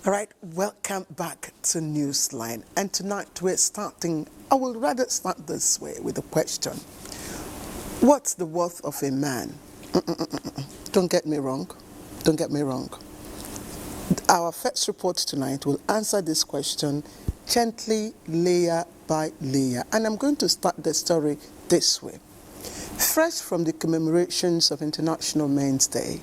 All right, welcome back to Newsline. And tonight we're starting, I will rather start this way with a question. What's the worth of a man? Don't get me wrong. Don't get me wrong. Our first report tonight will answer this question gently, layer by layer. And I'm going to start the story this way. Fresh from the commemorations of International Men's Day,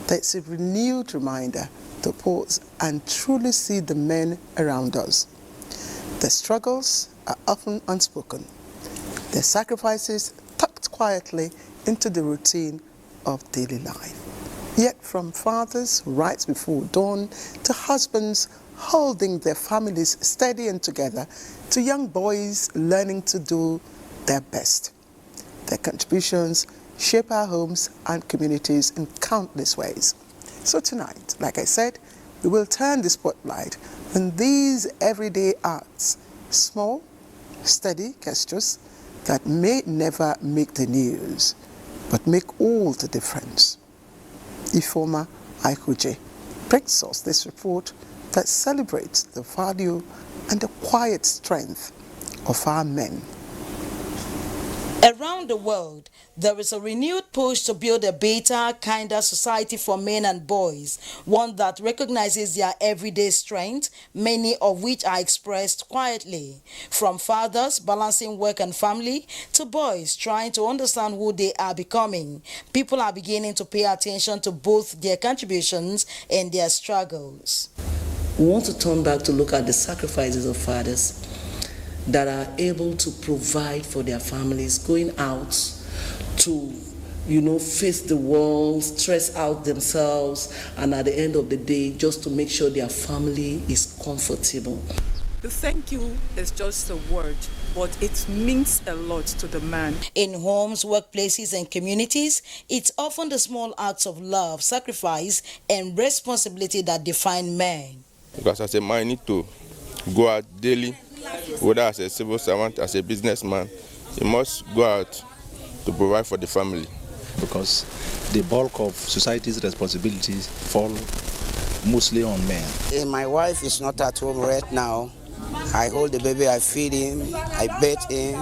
there's a renewed reminder to pause and truly see the men around us. Their struggles are often unspoken. Their sacrifices tucked quietly into the routine of daily life. Yet from fathers right before dawn to husbands holding their families steady and together to young boys learning to do their best. Their contributions shape our homes and communities in countless ways. So tonight, like I said, we will turn the spotlight on these everyday acts, small, steady gestures that may never make the news, but make all the difference. Ifoma Aikuje brings us this report that celebrates the value and the quiet strength of our men. Around the world, there is a renewed push to build a better, kinder society for men and boys, one that recognizes their everyday strength, many of which are expressed quietly. From fathers balancing work and family to boys trying to understand who they are becoming, people are beginning to pay attention to both their contributions and their struggles. We want to turn back to look at the sacrifices of fathers that are able to provide for their families, going out to, face the world, stress out themselves, and at the end of the day, just to make sure their family is comfortable. The thank you is just a word, but it means a lot to the man. In homes, workplaces, and communities, it's often the small acts of love, sacrifice, and responsibility that define men. Because as a man, you need to go out daily, whether as a civil servant, as a businessman, you must go out to provide for the family. Because the bulk of society's responsibilities fall mostly on men. My wife is not at home right now. I hold the baby, I feed him, I bathe him,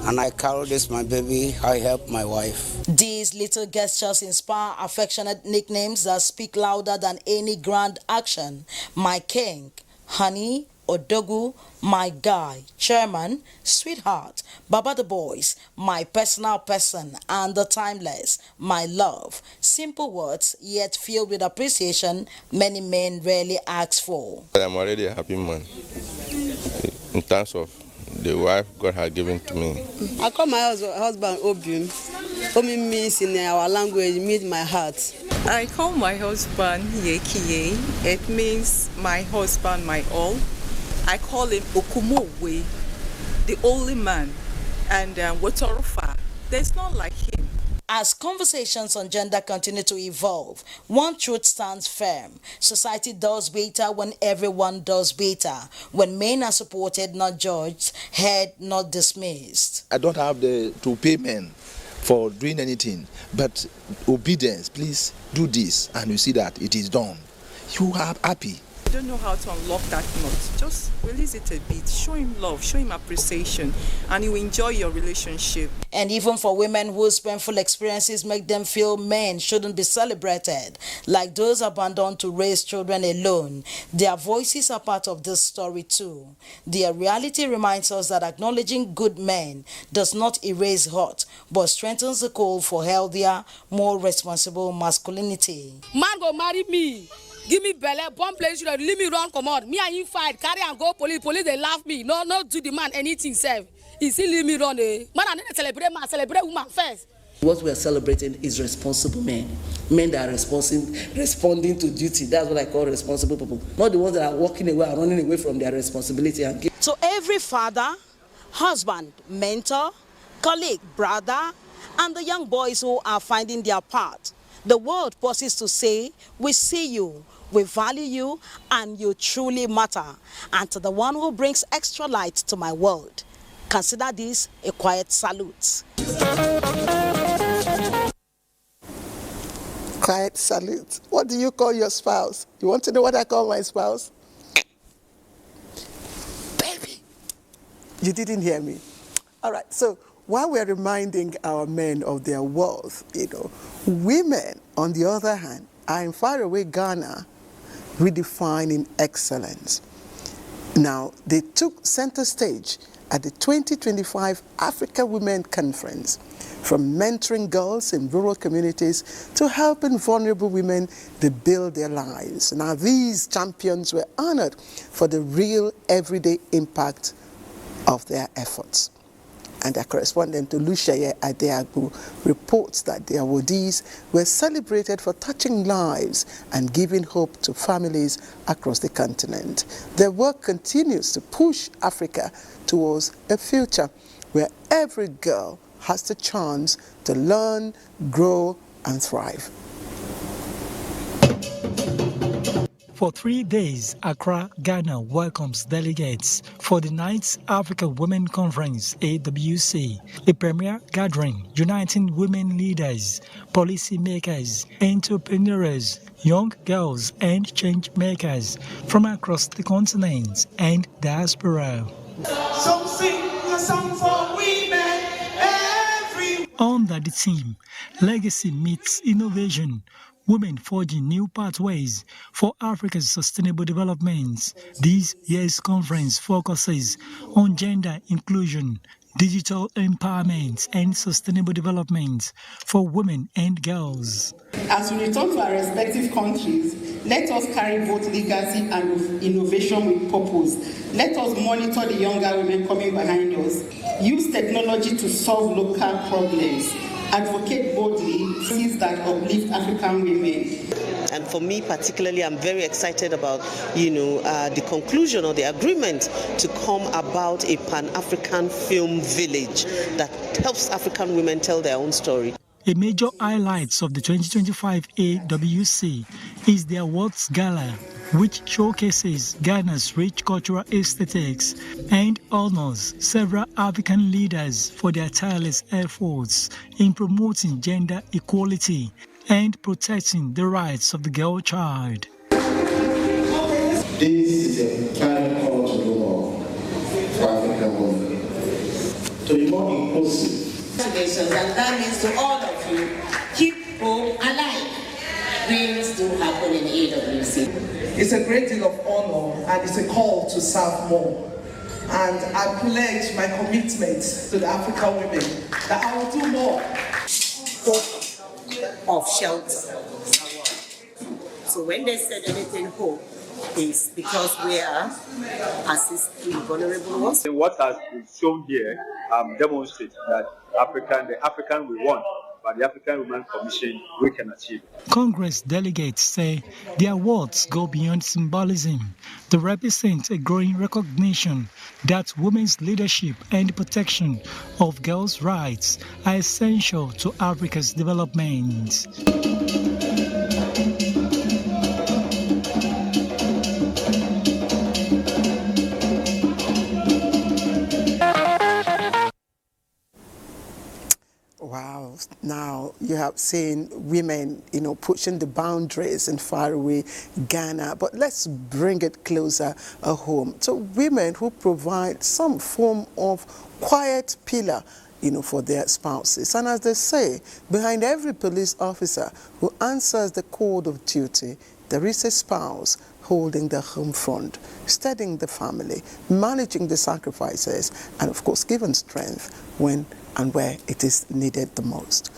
and I carry this my baby, I help my wife. These little gestures inspire affectionate nicknames that speak louder than any grand action. My king, honey, Odogu, my guy, chairman, sweetheart, Baba the boys, my personal person, and the timeless, my love. Simple words, yet filled with appreciation many men rarely ask for. I'm already a happy man in terms of the wife God has given to me. I call my husband Obium. Obi means in our language, meet my heart. I call my husband Yekiye. It means my husband, my all. I call him Okumowe, the only man, and Wotorofa. There's not like him. As conversations on gender continue to evolve, one truth stands firm. Society does better when everyone does better, when men are supported, not judged, heard, not dismissed. I don't have to pay men for doing anything, but obedience, please do this, and you see that it is done. You are happy. I don't know how to unlock that knot. Just release it a bit. Show him love, show him appreciation, and you enjoy your relationship. And even for women whose painful experiences make them feel men shouldn't be celebrated, like those abandoned to raise children alone, their voices are part of this story too. Their reality reminds us that acknowledging good men does not erase hurt, but strengthens the call for healthier, more responsible masculinity. Man go marry me. Give me belly, bomb place, you leave me run, come on. Me and him fight, carry and go police, they laugh me. No, do the man anything, self. He still leave me run, eh. Man, I need to celebrate man, celebrate woman first. What we are celebrating is responsible men. Men that are responding to duty. That's what I call responsible people. Not the ones that are walking away or running away from their responsibility. So every father, husband, mentor, colleague, brother, and the young boys who are finding their part, the world pauses to say, we see you, we value you, and you truly matter. And to the one who brings extra light to my world, consider this a quiet salute. Quiet salute. What do you call your spouse? You want to know what I call my spouse? You didn't hear me. All right, so while we're reminding our men of their wealth, women, on the other hand, are in faraway Ghana redefining excellence. Now, they took center stage at the 2025 Africa Women Conference, from mentoring girls in rural communities to helping vulnerable women to build their lives. Now, these champions were honored for the real everyday impact of their efforts. And our correspondent Oluseyi Adeagbo reports that the awardees were celebrated for touching lives and giving hope to families across the continent. Their work continues to push Africa towards a future where every girl has the chance to learn, grow, and thrive. For 3 days, Accra, Ghana welcomes delegates for the 9th Africa Women Conference, AWC, a premier gathering uniting women leaders, policymakers, entrepreneurs, young girls, and change makers from across the continent and diaspora. Some sing a song for women. Under the theme, Legacy Meets Innovation, Women Forging New Pathways for Africa's Sustainable Development. This year's conference focuses on gender inclusion, digital empowerment, and sustainable development for women and girls. As we return to our respective countries, let us carry both legacy and innovation with purpose. Let us monitor the younger women coming behind us. Use technology to solve local problems. Advocate boldly issues that uplift African women. And for me particularly, I'm very excited about, the conclusion or the agreement to come about a Pan-African film village that helps African women tell their own story. A major highlight of the 2025 AWC is the Awards Gala, which showcases Ghana's rich cultural aesthetics and honors several African leaders for their tireless efforts in promoting gender equality and protecting the rights of the girl child. This is a kind call to do more for African women, to be more inclusive. Congratulations, and that means to all of you, keep hope alive. Dreams do happen in AWC. It's a great deal of honor and it's a call to serve more. And I pledge my commitment to the African women that I will do more. Hope of shelter. So when they said anything hope, is because we are assisting vulnerable ones. What has been shown here demonstrates that the African we want, but the African Women Commission we can achieve. Congress delegates say the awards go beyond symbolism. They represent a growing recognition that women's leadership and protection of girls' rights are essential to Africa's development. Wow, now you have seen women, pushing the boundaries in faraway Ghana, but let's bring it closer home to women who provide some form of quiet pillar, for their spouses. And as they say, behind every police officer who answers the call of duty, there is a spouse holding the home front, steadying the family, managing the sacrifices, and of course giving strength when and where it is needed the most.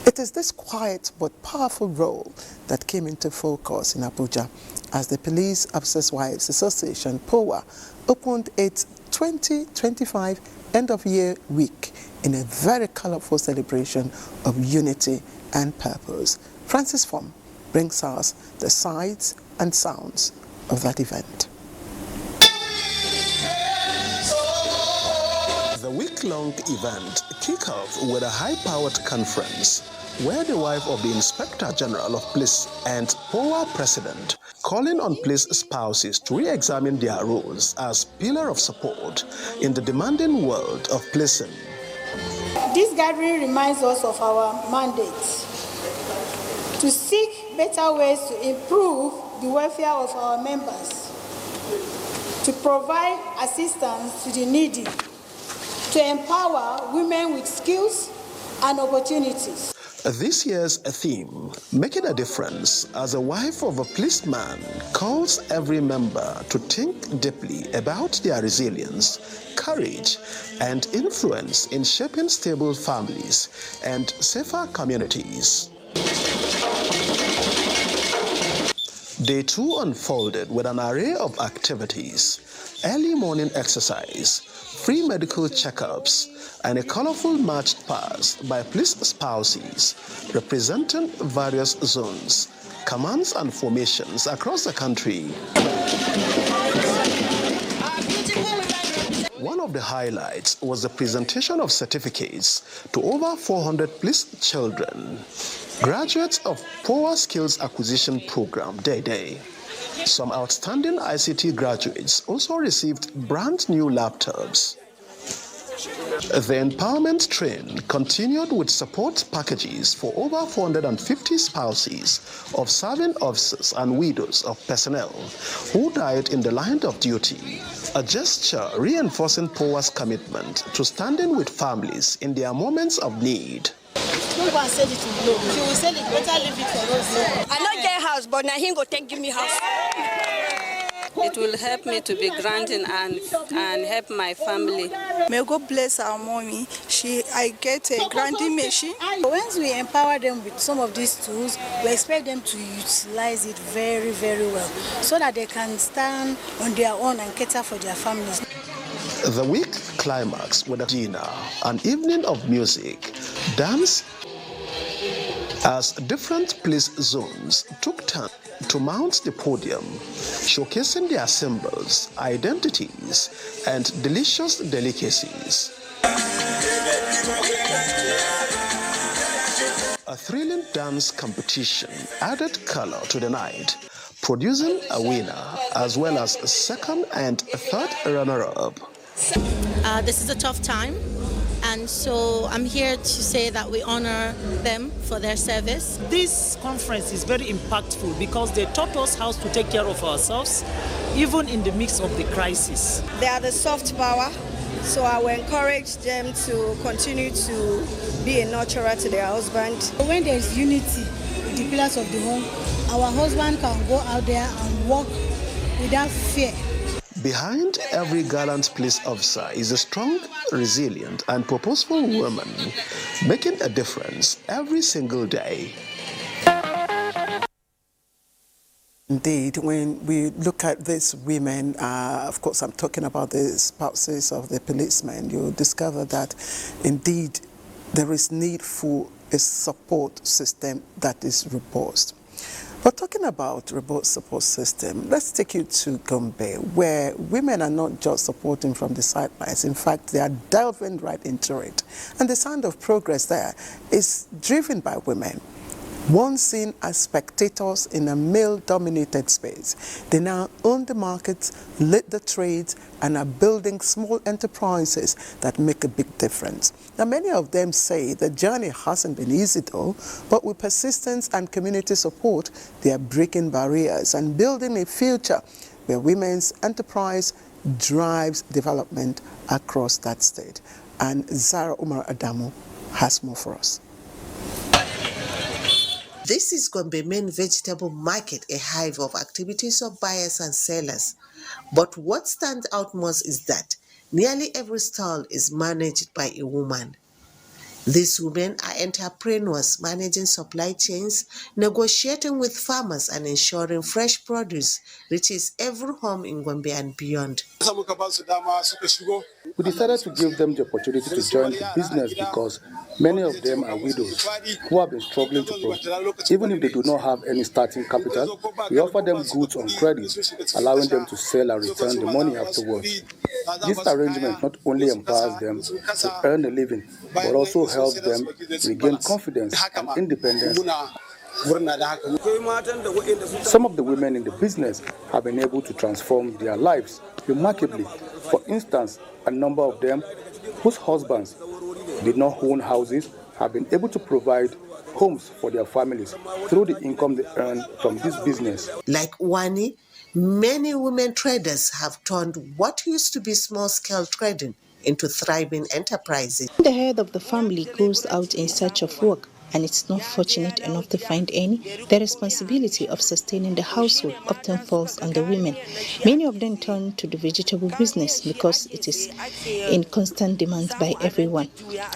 It is this quiet but powerful role that came into focus in Abuja as the Police Officers' Wives Association, POWA, opened its 2025 end-of-year week in a very colorful celebration of unity and purpose. Francis Fom brings us the sights and sounds of that event. The week-long event kicked off with a high-powered conference where the wife of the Inspector General of Police and POWA President calling on police spouses to re-examine their roles as pillar of support in the demanding world of policing. This gathering reminds us of our mandate to seek better ways to improve the welfare of our members, to provide assistance to the needy, to empower women with skills and opportunities. This year's theme, Making a Difference as a wife of a policeman, calls every member to think deeply about their resilience, courage, and influence in shaping stable families and safer communities. Day 2 unfolded with an array of activities: early morning exercise, free medical checkups, and a colorful march past by police spouses representing various zones, commands, and formations across the country. One of the highlights was the presentation of certificates to over 400 police children, graduates of Power Skills Acquisition Program Day. Some outstanding ICT graduates also received brand new laptops. The empowerment train continued with support packages for over 450 spouses of serving officers and widows of personnel who died in the line of duty, a gesture reinforcing POA's commitment to standing with families in their moments of need. Don't go and sell it to Globe. She will sell it, better leave it for us. I don't get house, but now he go give me house. It will help me to be granting and help my family. May God bless our mommy. I get a grinding machine. Once we empower them with some of these tools, we expect them to utilize it very, very well so that they can stand on their own and cater for their families. The week climax with a dinner, an evening of music, dance, as different police zones took turn to mount the podium, showcasing their symbols, identities, and delicious delicacies. A thrilling dance competition added color to the night, producing a winner as well as a second and a third runner-up. This is a tough time, and so I'm here to say that we honor them for their service. This conference is very impactful because they taught us how to take care of ourselves, even in the midst of the crisis. They are the soft power, so I will encourage them to continue to be a nurturer to their husband. When there is unity with the pillars of the home, our husband can go out there and work without fear. Behind every gallant police officer is a strong, resilient, and purposeful woman making a difference every single day. Indeed, when we look at these women, of course I'm talking about the spouses of the policemen, you'll discover that indeed there is need for a support system that is robust. But talking about robust support system, let's take you to Gombe, where women are not just supporting from the sidelines. In fact, they are delving right into it. And the sound of progress there is driven by women. Once seen as spectators in a male-dominated space, they now own the markets, lead the trades, and are building small enterprises that make a big difference. Now, many of them say the journey hasn't been easy though, but with persistence and community support, they are breaking barriers and building a future where women's enterprise drives development across that state. And Zara Umar Adamu has more for us. This is Gombe main vegetable market, a hive of activities of buyers and sellers. But what stands out most is that nearly every stall is managed by a woman. These women are entrepreneurs managing supply chains, negotiating with farmers and ensuring fresh produce reaches every home in Gombe and beyond. We decided to give them the opportunity to join the business because many of them are widows who have been struggling to provide. Even if they do not have any starting capital, we offer them goods on credit, allowing them to sell and return the money afterwards. This arrangement not only empowers them to earn a living, but also helps them regain confidence and independence. Some of the women in the business have been able to transform their lives remarkably. For instance, a number of them whose husbands did not own houses have been able to provide homes for their families through the income they earn from this business. Like Wani, many women traders have turned what used to be small-scale trading into thriving enterprises. The head of the family goes out in search of work and it's not fortunate enough to find any, the responsibility of sustaining the household often falls on the women. Many of them turn to the vegetable business because it is in constant demand by everyone.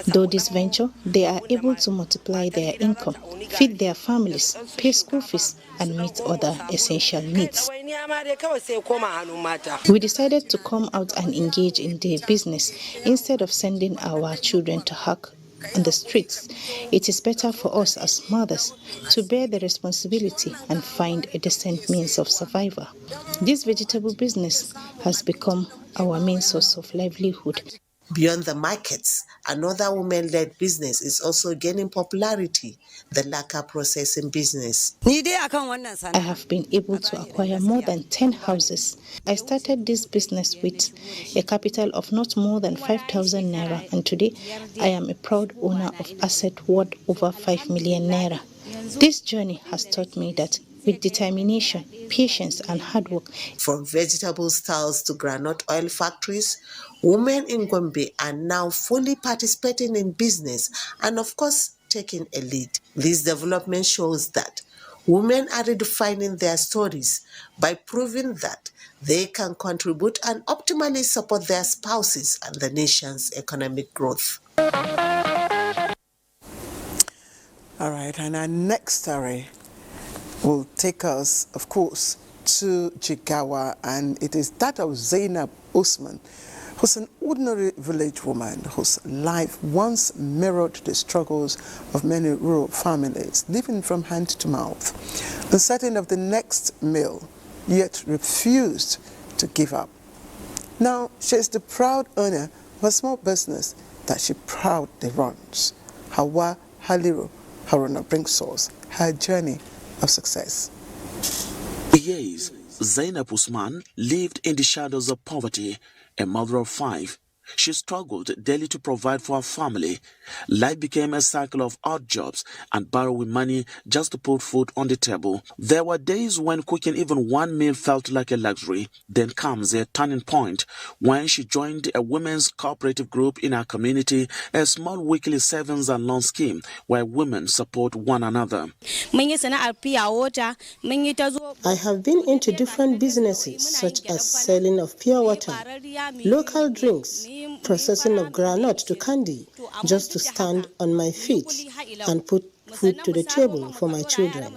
Though this venture, they are able to multiply their income, feed their families, pay school fees, and meet other essential needs. We decided to come out and engage in the business instead of sending our children to hawk on the streets. It is better for us as mothers to bear the responsibility and find a decent means of survival. This vegetable business has become our main source of livelihood. Beyond the markets, another women-led business is also gaining popularity, the lacquer processing business. I have been able to acquire more than 10 houses. I started this business with a capital of not more than 5,000 naira, and today I am a proud owner of asset worth over 5 million naira. This journey has taught me that with determination, patience, and hard work. From vegetable stalls to groundnut oil factories, women in Gombe are now fully participating in business and, of course, taking a lead. This development shows that women are redefining their stories by proving that they can contribute and optimally support their spouses and the nation's economic growth. All right, and our next story will take us, of course, to Jigawa, and it is that of Zainab Usman, who's an ordinary village woman whose life once mirrored the struggles of many rural families, living from hand to mouth, uncertain of the next meal, yet refused to give up. Now, she is the proud owner of a small business that she proudly runs. Hawa Haliru Haruna brings us her journey of success. Yes, Zainab Usman lived in the shadows of poverty, a mother of 5. She struggled daily to provide for her family. Life became a cycle of odd jobs and borrowing money just to put food on the table. There were days when cooking even one meal felt like a luxury. Then comes a turning point when she joined a women's cooperative group in her community, a small weekly savings and loan scheme where women support one another. I have been into different businesses such as selling of pure water, local drinks, processing of groundnut to candy, just to stand on my feet and put food to the table for my children.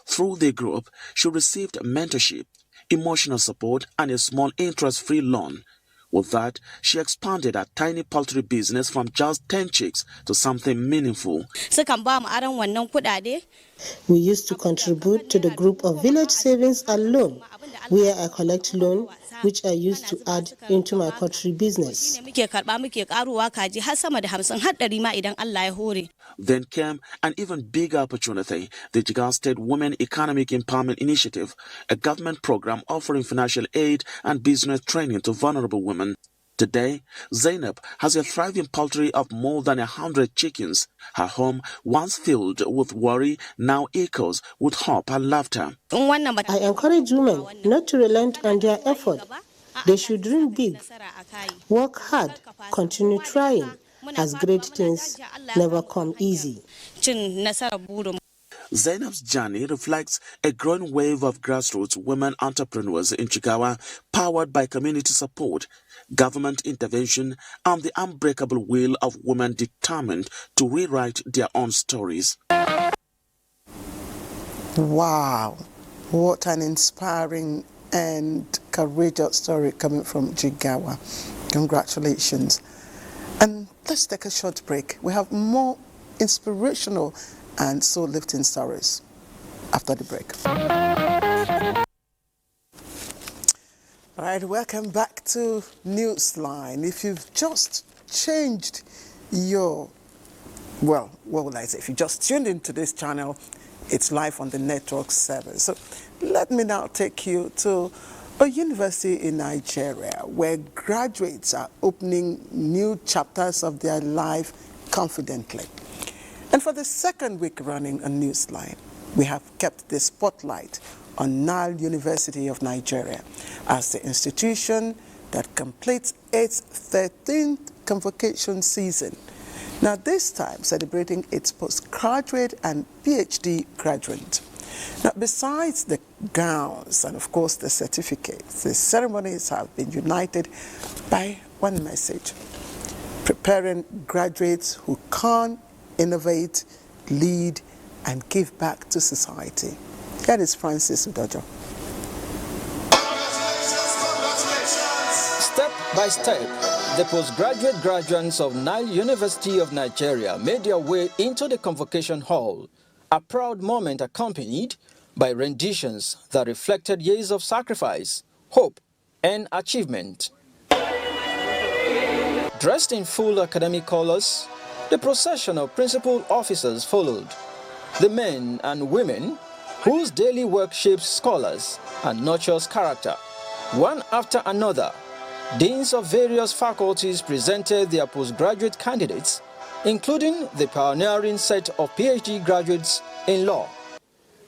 Through the group, she received mentorship, emotional support, and a small interest-free loan. With that, she expanded her tiny poultry business from just 10 chicks to something meaningful. We used to contribute to the group of village savings and loan, where I collect loan, which I used to add into my poultry business. Then came an even bigger opportunity, the Jigawa State Women Economic Empowerment Initiative, a government program offering financial aid and business training to vulnerable women. Today, Zainab has a thriving poultry of more than 100 chickens. Her home, once filled with worry, now echoes with hope and laughter. I encourage women not to relent on their effort. They should dream big, work hard, continue trying, as great things never come easy. Zainab's journey reflects a growing wave of grassroots women entrepreneurs in Jigawa, powered by community support, government intervention, and the unbreakable will of women determined to rewrite their own stories. Wow, what an inspiring and courageous story coming from Jigawa. Congratulations. And let's take a short break. We have more inspirational and soul-lifting stories after the break. All right, welcome back to Newsline. If you've just changed your, well, what would I say? If you just tuned into this channel, it's live on the network service. So let me now take you to a university in Nigeria where graduates are opening new chapters of their life confidently. And for the second week running on Newsline, we have kept the spotlight on Nile University of Nigeria as the institution that completes its 13th convocation season. Now this time celebrating its postgraduate and PhD graduate. Now besides the gowns and of course the certificates, the ceremonies have been united by one message: preparing graduates who can innovate, lead and give back to society. That is Francis Udojo. Step by step, the postgraduate graduates of Nile University of Nigeria made their way into the convocation hall, a proud moment accompanied by renditions that reflected years of sacrifice, hope, and achievement. Dressed in full academic colors, the procession of principal officers followed, the men and women whose daily work shapes scholars and nurtures character. One after another, deans of various faculties presented their postgraduate candidates, including the pioneering set of PhD graduates in law.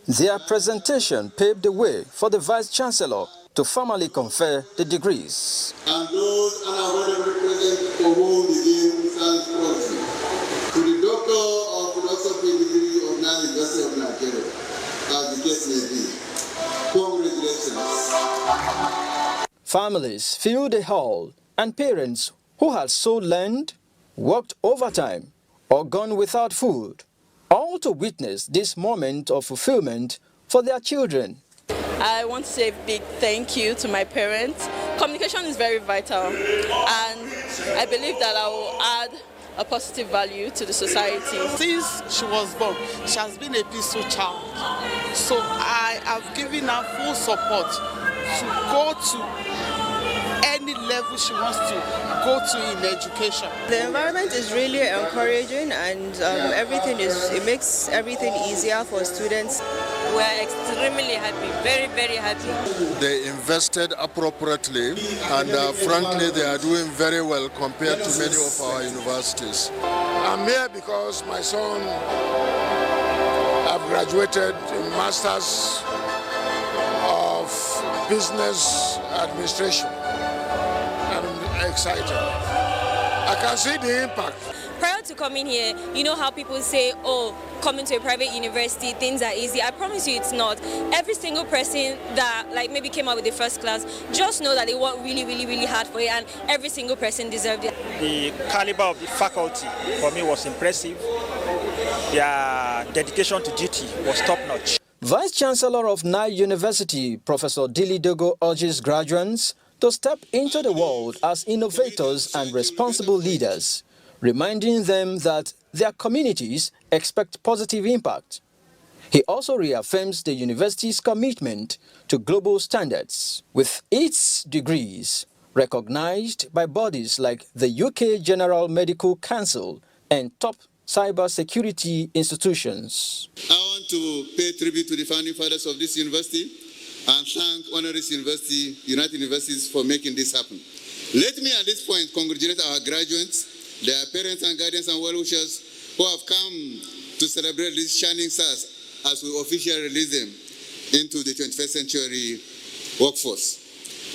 Their presentation paved the way for the Vice-Chancellor to formally confer the degrees. And those unavoidably present for whom the dean stands proxy, to the Doctor of Philosophy degree of Nile University of Nigeria, as the case may be, congratulations. Families filled the hall, and parents who had so learned, worked overtime, or gone without food, all to witness this moment of fulfillment for their children. I want to say a big thank you to my parents. Communication is very vital, and I believe that I will add a positive value to the society. Since she was born, she has been a peaceful child. So I have given her full support to go to any level she wants to go to in education. The environment is really encouraging, and it makes everything easier for students. We are extremely happy, very, very happy. They invested appropriately, and frankly, they are doing very well compared to many of our universities. I'm here because my son have graduated in Masters of Business Administration. I'm excited. I can see the impact. Prior to coming here, you know how people say, oh, coming to a private university, things are easy. I promise you it's not. Every single person that maybe came out with the first class, just know that they worked really, really, really hard for it, and every single person deserved it. The caliber of the faculty for me was impressive. Their dedication to duty was top-notch. Vice-Chancellor of Nile University, Professor Dili Dogo, urges graduates to step into the world as innovators and responsible leaders, reminding them that their communities expect positive impact. He also reaffirms the university's commitment to global standards, with its degrees recognized by bodies like the UK General Medical Council and top cybersecurity institutions. I want to pay tribute to the founding fathers of this university and thank Honoris University, United Universities for making this happen. Let me at this point congratulate our graduates, their parents and guardians and well-wishers who have come to celebrate these shining stars as we officially release them into the 21st century workforce.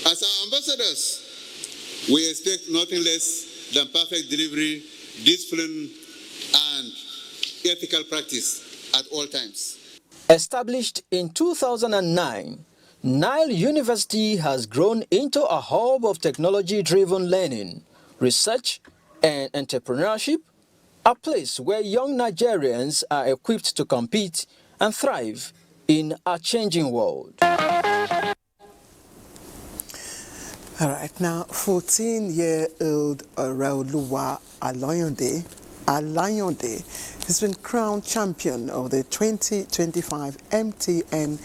As our ambassadors, we expect nothing less than perfect delivery, discipline, and ethical practice at all times. Established in 2009, Nile University has grown into a hub of technology-driven learning, research, and entrepreneurship, a place where young Nigerians are equipped to compete and thrive in a changing world. All right, now 14-year-old Rauluwa Alayonde has been crowned champion of the 2025 MTN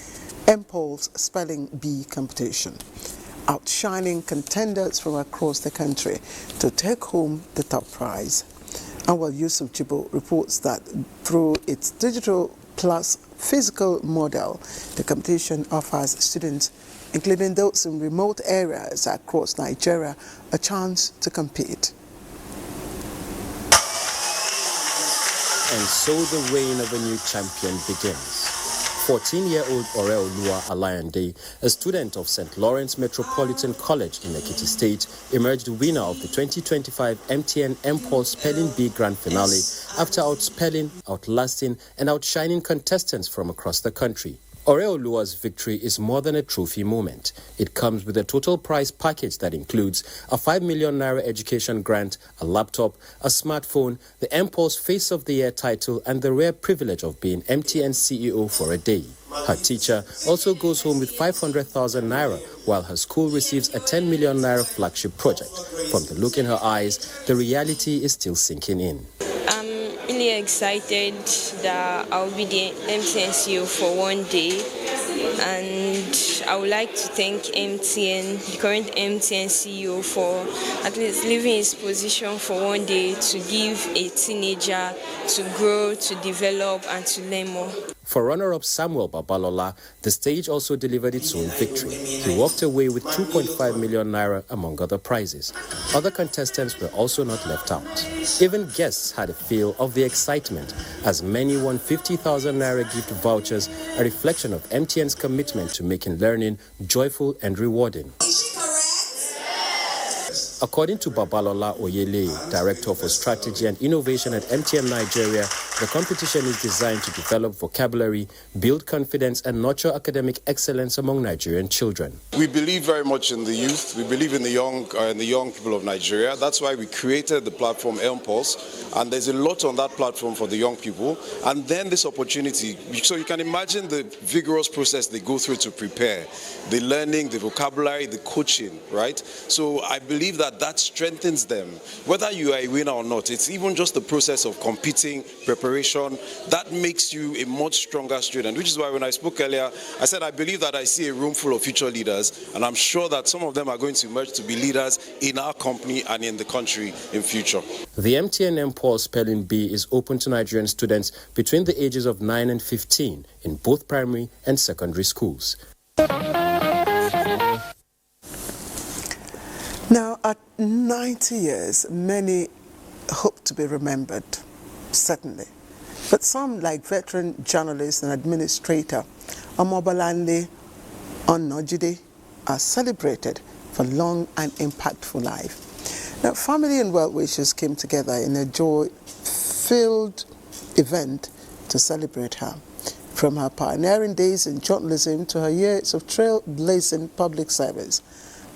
Impulse Spelling Bee competition, outshining contenders from across the country to take home the top prize. Anwar Yusuf Jibo reports that through its digital plus physical model, the competition offers students, including those in remote areas across Nigeria, a chance to compete. And so the reign of a new champion begins. 14-year-old Oreolua Alayande, a student of St. Lawrence Metropolitan College in Ekiti State, emerged winner of the 2025 MTN M-Pulse Spelling Bee Grand Finale after outspelling, outlasting, and outshining contestants from across the country. Oreolua's victory is more than a trophy moment. It comes with a total prize package that includes a 5 million naira education grant, a laptop, a smartphone, the M-Pulse Face of the Year title, and the rare privilege of being MTN CEO for a day. Her teacher also goes home with 500,000 naira, while her school receives a 10 million naira flagship project. From the look in her eyes, the reality is still sinking in. Really excited that I'll be the MTN CEO for one day, and I would like to thank MTN, the current MTN CEO, for at least leaving his position for one day to give a teenager to grow, to develop, and to learn more. For runner-up Samuel Babalola, the stage also delivered its own victory. He walked away with 2.5 million naira among other prizes. Other contestants were also not left out. Even guests had a feel of the excitement, as many won 50,000 naira gift vouchers, a reflection of MTN's commitment to making learning joyful and rewarding. According to Babalola Oyele, Director for Strategy and Innovation at MTN Nigeria, the competition is designed to develop vocabulary, build confidence, and nurture academic excellence among Nigerian children. We believe very much in the youth. We believe in the young people of Nigeria. That's why we created the platform M-Pulse, and there's a lot on that platform for the young people. And then this opportunity, so you can imagine the vigorous process they go through to prepare, the learning, the vocabulary, the coaching, right? So I believe that strengthens them. Whether you are a winner or not, it's even just the process of competing, preparation, that makes you a much stronger student, which is why when I spoke earlier, I said I believe that I see a room full of future leaders, and I'm sure that some of them are going to emerge to be leaders in our company and in the country in future. The MTN M-Pulse Spelling Bee is open to Nigerian students between the ages of 9 and 15 in both primary and secondary schools. Now, at 90 years, many hope to be remembered, certainly. But some, like veteran journalist and administrator Omobolande Onojide, are celebrated for long and impactful life. Now, family and well-wishers came together in a joy-filled event to celebrate her. From her pioneering days in journalism to her years of trailblazing public service,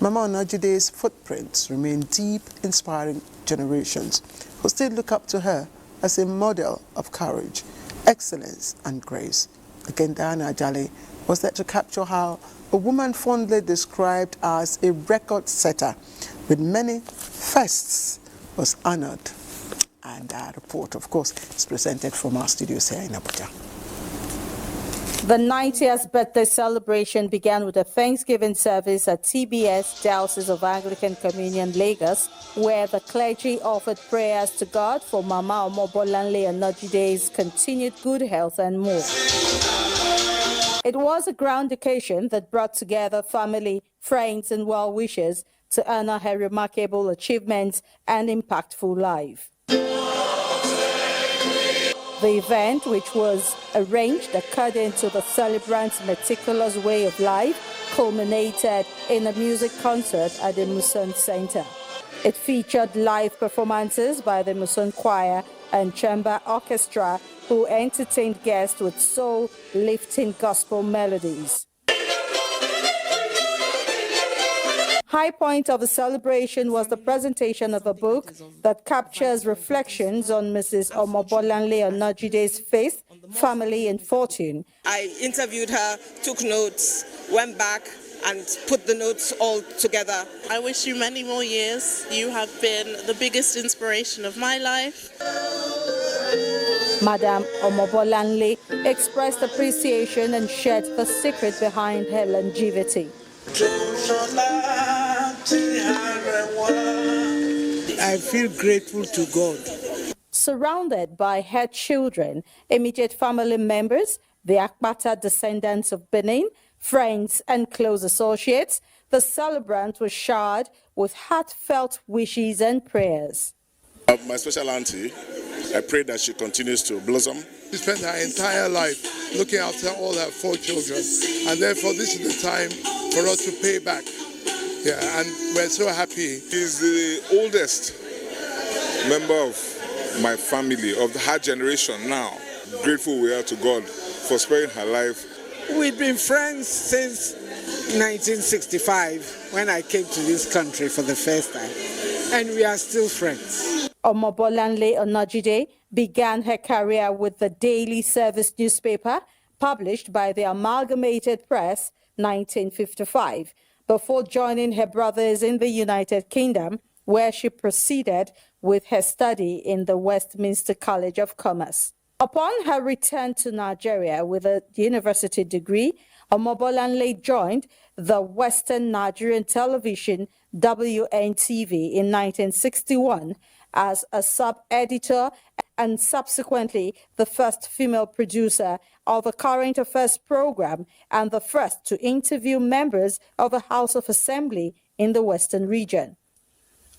Mama Onojide's footprints remain deep, inspiring generations who still look up to her as a model of courage, excellence, and grace. Again, Diana Ajale was there to capture how a woman fondly described as a record setter with many firsts was honored. And our report, of course, is presented from our studios here in Abuja. The 90th birthday celebration began with a Thanksgiving service at TBS Diocese of Anglican Communion, Lagos, where the clergy offered prayers to God for Mama Omobolanle Onojide's continued good health and more. It was a grand occasion that brought together family, friends, and well-wishers to honor her remarkable achievements and impactful life. The event, which was arranged according to the celebrant's meticulous way of life, culminated in a music concert at the Muson Center. It featured live performances by the Muson Choir and Chamber Orchestra, who entertained guests with soul-lifting gospel melodies. High point of the celebration was the presentation of a book that captures reflections on Mrs. Omobolanle Onojide's faith, family, and fortune. I interviewed her, took notes, went back, and put the notes all together. I wish you many more years. You have been the biggest inspiration of my life. Madame Omobolanle expressed appreciation and shared the secret behind her longevity. I feel grateful to God. Surrounded by her children, immediate family members, the Akpata descendants of Benin, friends, and close associates, the celebrant was showered with heartfelt wishes and prayers. My special auntie, I pray that she continues to blossom. She spent her entire life looking after all her 4 children, and therefore this is the time for us to pay back. Yeah, and we're so happy. She's the oldest member of my family, of her generation now. Grateful we are to God for sparing her life. We've been friends since 1965 when I came to this country for the first time, and we are still friends. Omobolanle Onojide began her career with the Daily Service newspaper, published by the Amalgamated Press, 1955, before joining her brothers in the United Kingdom, where she proceeded with her study in the Westminster College of Commerce. Upon her return to Nigeria with a university degree, Omobolanle joined the Western Nigerian Television, WNTV, in 1961 as a sub-editor and subsequently the first female producer of a current affairs program and the first to interview members of the House of Assembly in the Western region.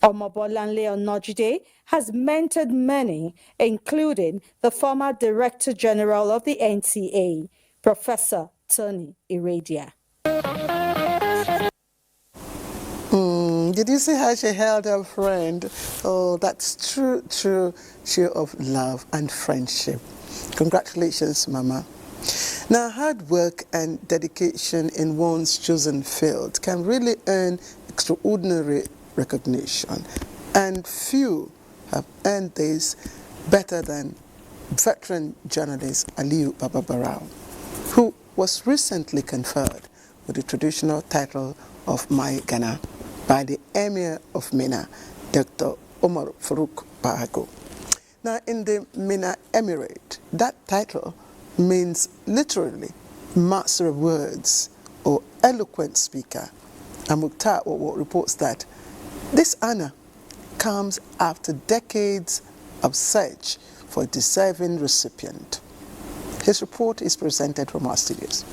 Omobolanle Onojide has mentored many, including the former Director General of the NTA, Professor Tony Iradia. Did you see how she held her friend? Oh, that's true show of love and friendship. Congratulations, Mama. Now, hard work and dedication in one's chosen field can really earn extraordinary recognition, and few have earned this better than veteran journalist Aliyu Baba Barau, who was recently conferred with the traditional title of My Ghana by the Emir of Mina, Dr. Omar Farouk Bahago. Now, in the Mina Emirate, that title means literally master of words or eloquent speaker. And Mukhtar reports that this honor comes after decades of search for a deserving recipient. His report is presented from our studios.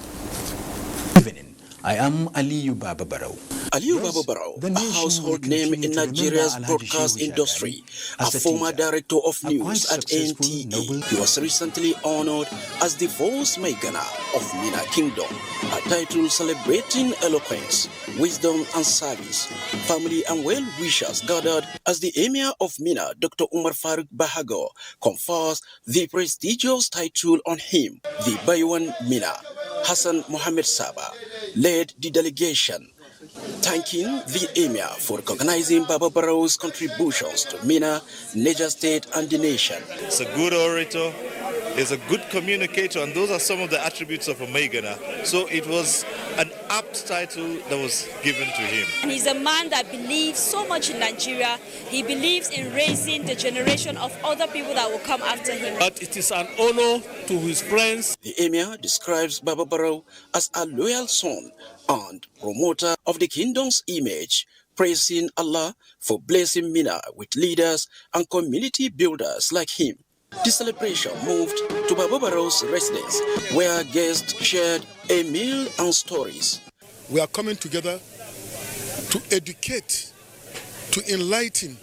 Evening. I am Aliyu Baba Barau. Aliyu Baba Barau, a household name in Nigeria's broadcast industry, a former director of news at NTA. He was recently honored as the Voice Maigana of Mina Kingdom, a title celebrating eloquence, wisdom and service. Family and well-wishers gathered as the Emir of Mina, Dr. Umar Farouk Bahago, confers the prestigious title on him. The Baywan Mina, Hassan Mohammed Saba, led the delegation, thanking the Emir for recognizing Baba Barau's contributions to Mina, Niger State, and the nation. He's a good orator, he's a good communicator, and those are some of the attributes of a Maigana. So it was an apt title that was given to him. And he's a man that believes so much in Nigeria. He believes in raising the generation of other people that will come after him. But it is an honor to his friends. The Emir describes Baba Barau as a loyal son and promoter of the kingdom's image, praising Allah for blessing Mina with leaders and community builders like him. The celebration moved to Baba Barau's residence, where guests shared a meal and stories. We are coming together to educate, to enlighten,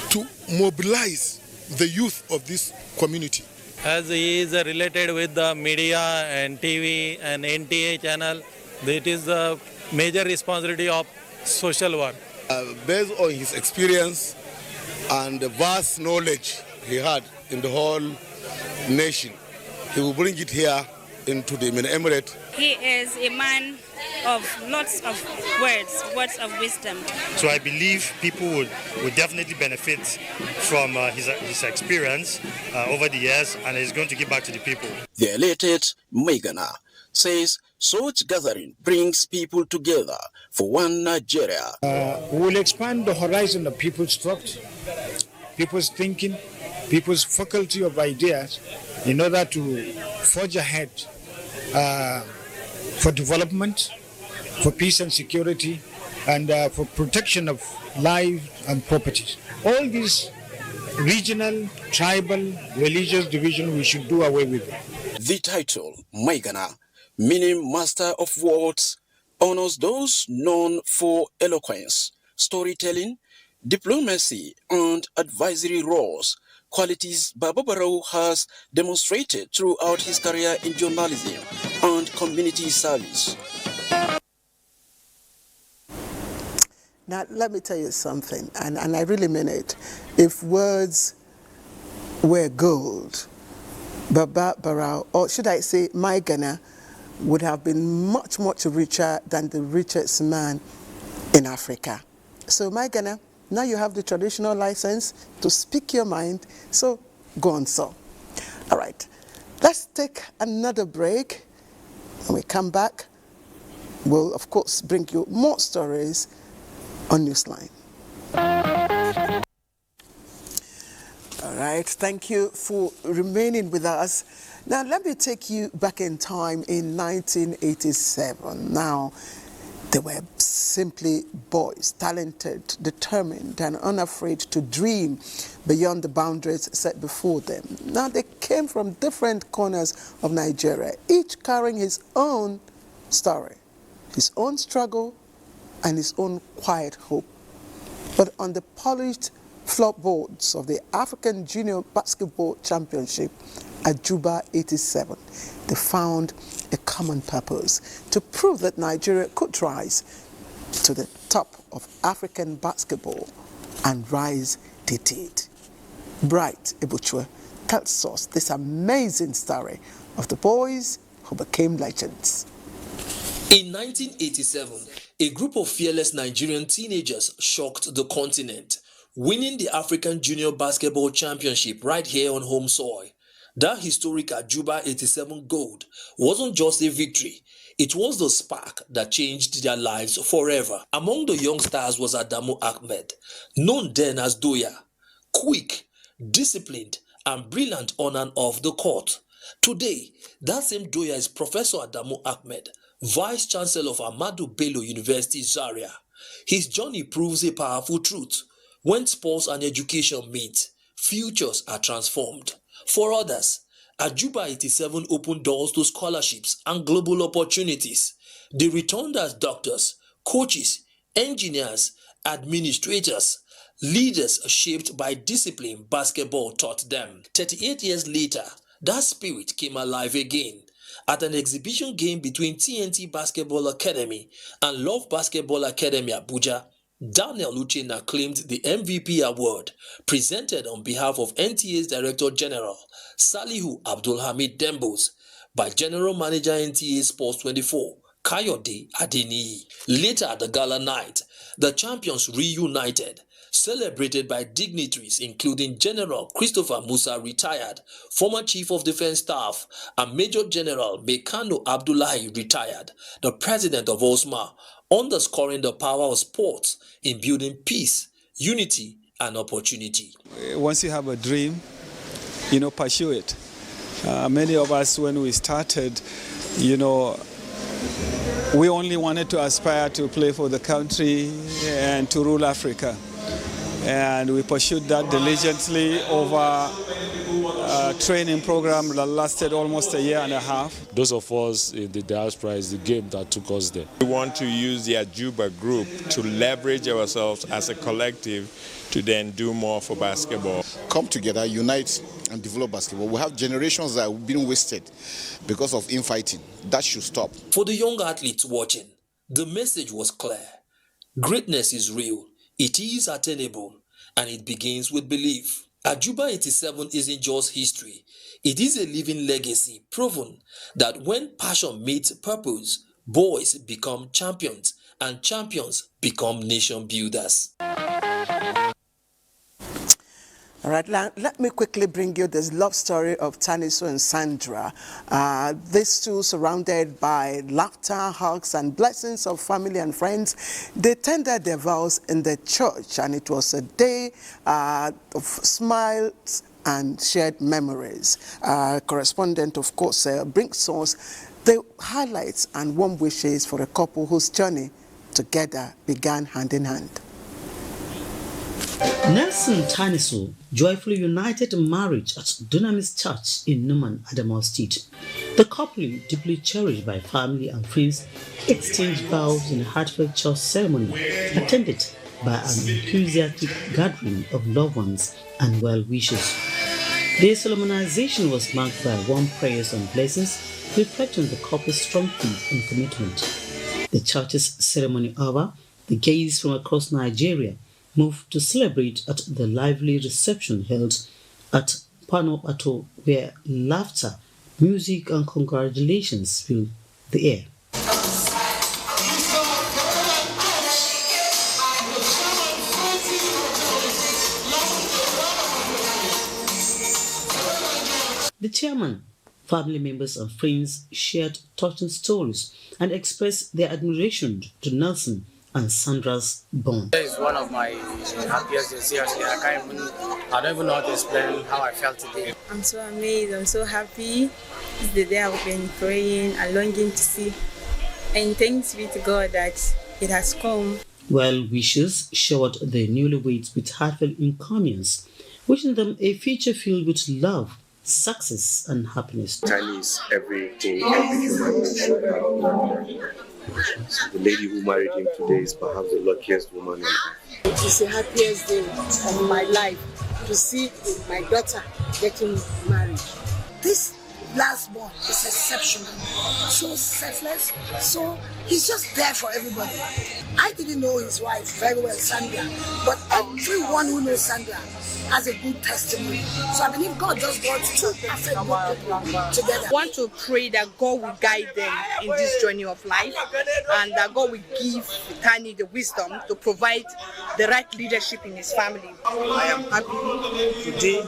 to mobilize the youth of this community. As he is related with the media and TV and NTA channel, it is the major responsibility of social work. Based on his experience and the vast knowledge he had in the whole nation, he will bring it here into the Emirate. He is a man of lots of words of wisdom. So I believe people would definitely benefit from his experience over the years, and he's going to give back to the people. The elated Maigana says such gathering brings people together for one Nigeria. We will expand the horizon of people's thoughts, people's thinking, people's faculty of ideas in order to forge ahead for development, for peace and security, and for protection of life and properties. All these regional, tribal, religious division, we should do away with it. The title, Maigana, meaning Master of Words, honors those known for eloquence, storytelling, diplomacy, and advisory roles, qualities Baba Barrow has demonstrated throughout his career in journalism and community service. Now, let me tell you something, and I really mean it. If words were gold, Baba Barrow, or should I say my Ghana, would have been much, much richer than the richest man in Africa. So my Ghana, now you have the traditional license to speak your mind, so go on, so. All right, let's take another break. When we come back, we'll, of course, bring you more stories on Newsline. All right, thank you for remaining with us. Now, let me take you back in time in 1987. Now, they were simply boys, talented, determined, and unafraid to dream beyond the boundaries set before them. Now, they came from different corners of Nigeria, each carrying his own story, his own struggle, and his own quiet hope. But on the polished floorboards of the African Junior Basketball Championship at Abuja 87, they found a common purpose to prove that Nigeria could rise to the top of African basketball, and rise they did. Bright Ebuchwe tells us this amazing story of the boys who became legends. In 1987, a group of fearless Nigerian teenagers shocked the continent, winning the African Junior Basketball Championship right here on home soil. That historic Abuja 87 gold wasn't just a victory, it was the spark that changed their lives forever. Among the young stars was Adamu Ahmed, known then as Doya, quick, disciplined, and brilliant on and off the court. Today, that same Doya is Professor Adamu Ahmed, Vice Chancellor of Ahmadu Bello University, Zaria. His journey proves a powerful truth. When sports and education meet, futures are transformed. For others, Abuja 87 opened doors to scholarships and global opportunities. They returned as doctors, coaches, engineers, administrators, leaders shaped by discipline basketball taught them. 38 years later, that spirit came alive again. At an exhibition game between TNT Basketball Academy and Love Basketball Academy Abuja, Daniel Uchenna claimed the MVP award, presented on behalf of NTA's Director General, Salihu Abdulhamid Dembos, by General Manager NTA Sports 24, Kayode Adeniyi. Later at the gala night, the champions reunited, celebrated by dignitaries including General Christopher Musa retired, former Chief of Defense Staff, and Major General Mekano Abdullahi retired, the President of OSMA, underscoring the power of sports in building peace, unity, and opportunity. Once you have a dream, pursue it. Many of us, when we started, we only wanted to aspire to play for the country and to rule Africa. And we pursued that diligently over a training program that lasted almost a year and a half. Those of us in the diaspora, is the game that took us there. We want to use the Abuja group to leverage ourselves as a collective to then do more for basketball. Come together, unite, and develop basketball. We have generations that have been wasted because of infighting. That should stop. For the young athletes watching, the message was clear. Greatness is real, it is attainable, and it begins with belief. Abuja 87 isn't just history. It is a living legacy, proven that when passion meets purpose, boys become champions, and champions become nation builders. All right, let me quickly bring you this love story of Taniso and Sandra. These two, surrounded by laughter, hugs, and blessings of family and friends, they tendered their vows in the church, and it was a day of smiles and shared memories. Correspondent, of course, brings us the highlights and warm wishes for a couple whose journey together began hand in hand. Nelson Taniso joyfully united in marriage at Dunamis Church in Numan, Adamawa State. The couple, deeply cherished by family and friends, exchanged vows in a heartfelt church ceremony attended by an enthusiastic gathering of loved ones and well-wishers. The solemnization was marked by warm prayers and blessings, reflecting the couple's strong faith and commitment. The church's ceremony over, the gays from across Nigeria moved to celebrate at the lively reception held at Pano Ato, where laughter, music and congratulations filled the air. The chairman, family members and friends shared touching stories and expressed their admiration to Nelson and Sandra's bond. It's one of my happiest days. Seriously, I don't even know how to explain how I felt today. I'm so amazed. I'm so happy. It's the day I've been praying and longing to see. And thanks be to God that it has come. Well wishes showered the newlyweds with heartfelt encomiums, wishing them a future filled with love, success and happiness. Time is everything every human being should have. The lady who married him today is perhaps the luckiest woman on earth. It is the happiest day of my life to see my daughter getting married. This last born is exceptional, so selfless, so he's just there for everybody. I didn't know his wife very well, Sandra, but everyone who knows Sandra has a good testimony. So I believe God just brought two perfect people together. I want to pray that God will guide them in this journey of life and that God will give Tani the wisdom to provide the right leadership in his family. I am happy today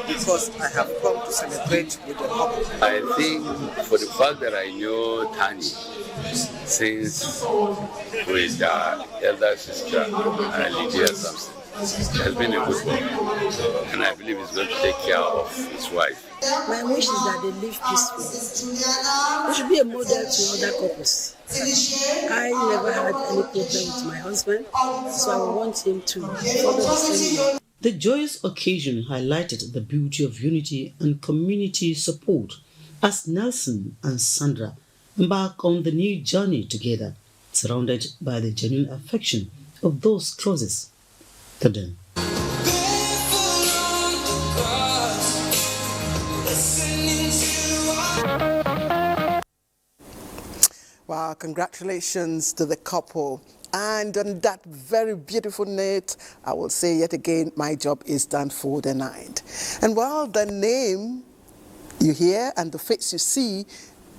because I have come to celebrate with the couple. I think for the fact that I know Tani since with the elder sister Lydia Samson, it has been a good one, and I believe he's going to take care of his wife. My wish is that they live peacefully. They should be a model to other couples. I never had any problem with my husband, so I want him to follow the same way. The joyous occasion highlighted the beauty of unity and community support as Nelson and Sandra embark on the new journey together, surrounded by the genuine affection of those closest to them. Wow, congratulations to the couple. And on that very beautiful note, I will say yet again, my job is done for the night. And while the name you hear and the face you see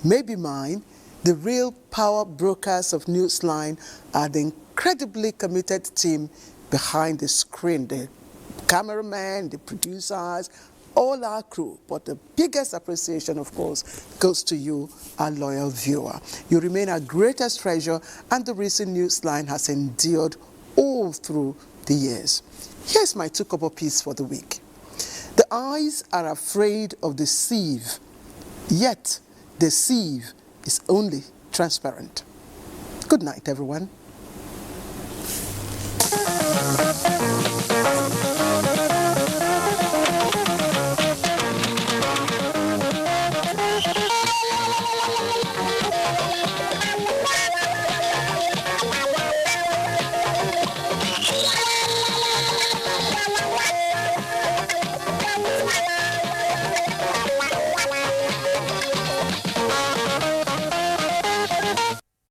may be mine, the real power brokers of Newsline are the incredibly committed team behind the screen, the cameraman, the producers, all our crew. But the biggest appreciation, of course, goes to you, our loyal viewer. You remain our greatest treasure, and the reason Newsline has endured all through the years. Here's my two-couple piece for the week. The eyes are afraid of the sieve, yet the sieve is only transparent. Good night, everyone.